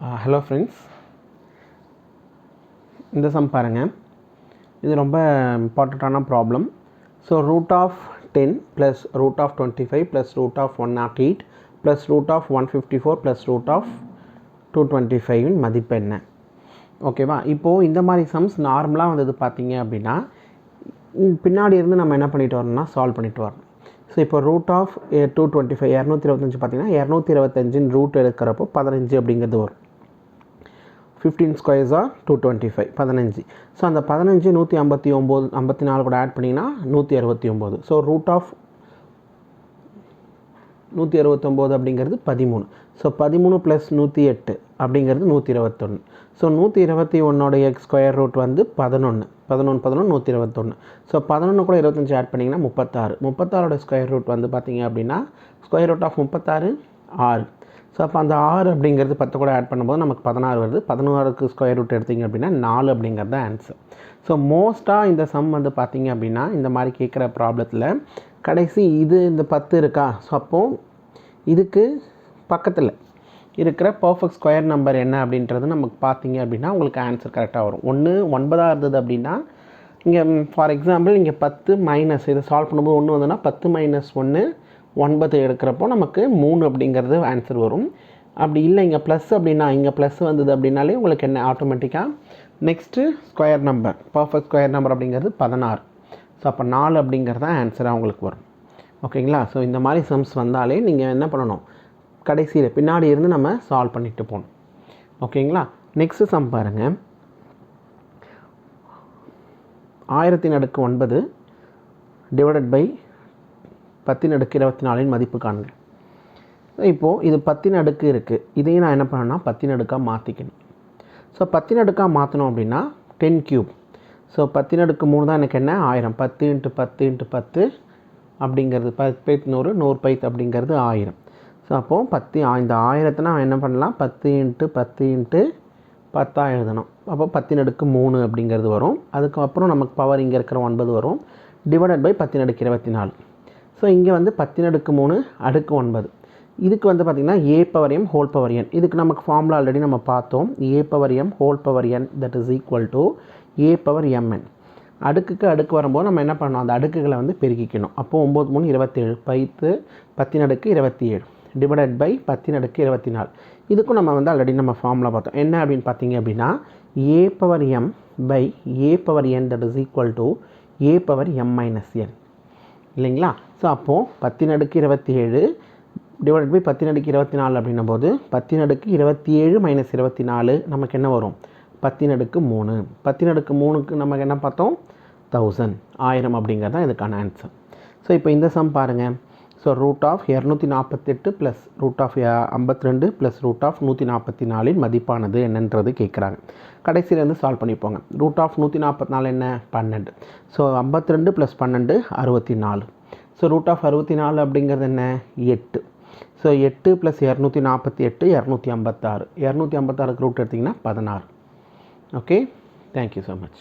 Hello friends, இந்த sum பாருங்கள். இது ரொம்ப இம்பார்ட்டண்ட்டான problem. So root of 10 plus root of 25 plus root of 108 plus root of 154 plus root of 225 மதிப்பு என்ன? ஓகேவா? இப்போது இந்த மாதிரி சம்ஸ் நார்மலாக வந்தது பார்த்தீங்க அப்படின்னா பின்னாடி இருந்து நம்ம என்ன பண்ணிட்டு வரணும்னா சால்வ் பண்ணிட்டு வரணும். ஸோ இப்போ ரூட் ஆஃப் 225 225 பார்த்தீங்கன்னா 225 ரூட் எடுக்கிறப்போ 15 அப்படிங்கிறது வரும். 15 ஸ்கொயர்ஸ் ஆர் 225 15. ஸோ அந்த 15 159 54 கூட ஆட் பண்ணிங்கன்னா 169. ஸோ ரூட் ஆஃப் 169 அப்படிங்கிறது 13. ஸோ 13 ப்ளஸ் 108 அப்படிங்கிறது 121. ஸோ 121 ஸ்கொயர் ரூட் வந்து 11 121. ஸோ 11 கூட 25 ஆட் பண்ணிங்கன்னா 36. 36 ஸ்கொயர் ரூட் வந்து பார்த்தீங்க அப்படின்னா ஸ்கொயர் ரூட் ஆஃப் 36 6. ஸோ அப்போ அந்த 6 அப்படிங்கிறது 10 கூட ஆட் பண்ணும்போது நமக்கு 16 வருது. 16க்கு ஸ்கொயர் ரூட் எடுத்திங்க அப்படின்னா 4 அப்படிங்கிறது தான் ஆன்சர். ஸோ மோஸ்ட்டாக இந்த சம் வந்து பார்த்திங்க அப்படின்னா இந்த மாதிரி கேட்குற ப்ராப்ளத்தில் கடைசி இந்த 10 இருக்கா? ஸோ அப்போது இதுக்கு பக்கத்தில் இருக்கிற பர்ஃபெக்ட் ஸ்கொயர் நம்பர் என்ன அப்படின்றது நமக்கு பார்த்தீங்க அப்படின்னா உங்களுக்கு ஆன்சர் கரெக்டாக வரும். 9 இருந்தது அப்படின்னா இங்கே ஃபார் எக்ஸாம்பிள் இங்கே 10 மைனஸ் இதை சால்வ் பண்ணும்போது 1 வந்ததுன்னா 10 மைனஸ் 1 9 எடுக்கிறப்போ நமக்கு 3 அப்படிங்கிறது ஆன்சர் வரும். அப்படி இல்லை இங்கே ப்ளஸ் அப்படின்னா இங்கே ப்ளஸ் வந்தது அப்படின்னாலே உங்களுக்கு என்ன ஆட்டோமேட்டிக்காக next square number perfect square number அப்படிங்கிறது 16. ஸோ அப்போ 4 அப்படிங்கிறது தான் ஆன்சராக உங்களுக்கு வரும். ஓகேங்களா? ஸோ இந்த மாதிரி சம்ஸ் வந்தாலே நீங்கள் என்ன பண்ணணும், கடைசியில் பின்னாடி இருந்து நம்ம சால்வ் பண்ணிட்டு போகணும். ஓகேங்களா? நெக்ஸ்ட்டு சம் பாருங்கள். 1000 டிவைடட் பை 10 மதிப்பு காணுங்க. இப்போது இது 10 இருக்குது. இதையும் நான் என்ன பண்ணேன்னா 10 மாற்றிக்கணும். ஸோ 10 மாற்றணும் அப்படின்னா 10 கியூப். ஸோ 10 தான் எனக்கு என்ன 1000. 10 × 10 × 10 அப்படிங்கிறது 10 100 100 பைத் அப்படிங்கிறது 1000. ஸோ அப்போது இந்த 1000 நான் என்ன பண்ணலாம் 10 × 10 × 10 எழுதணும். அப்போ 10 அப்படிங்கிறது வரும். அதுக்கப்புறம் நமக்கு பவர் இங்கே இருக்கிற 9 வரும். டிவைடட் பை 10 ஸோ இங்கே வந்து 10 அடுக்கு 9. இதுக்கு வந்து பார்த்திங்கன்னா a/m ஹோல் பவர் n. இதுக்கு நமக்கு ஃபார்முலா ஆல்ரெடி நம்ம பார்த்தோம். a/m whole power n that is equal to a/mn. அடுக்குக்கு அடுக்கு வரும்போது நம்ம என்ன பண்ணணும், அந்த அடுக்குகளை வந்து பெருக்கிக்கணும். அப்போது 9 3 27 பைத்து 10 டிவைடட் பை 10 இதுக்கும் நம்ம வந்து ஆல்ரெடி நம்ம ஃபார்முலா பார்த்தோம். என்ன அப்படின்னு பார்த்தீங்க அப்படின்னா a/m by a/n that is equal to a/m - n இல்லைங்களா? ஸோ அப்போது 10 டிவைடட் பை 10 அப்படின்னும் போது 10 27 - 24 நமக்கு என்ன வரும் 10 10 நமக்கு என்ன பார்த்தோம் 1000 அப்படிங்கிறது தான் இதுக்கான ஆன்சர். ஸோ இப்போ இந்த சம் பாருங்கள். So root of 248 plus root of 52 plus root of 144 மதிப்பானது என்னன்றது கேட்குறாங்க. கடைசியிலேருந்து சால்வ் பண்ணிப்போங்க. ரூட் ஆஃப் 144 என்ன 12. So 52 plus 12 64. So root of 64 அப்படிங்கிறது என்ன 8. So 8 plus 248 256. 256க்கு ரூட் எடுத்திங்கன்னா 16. Okay, thank you so much.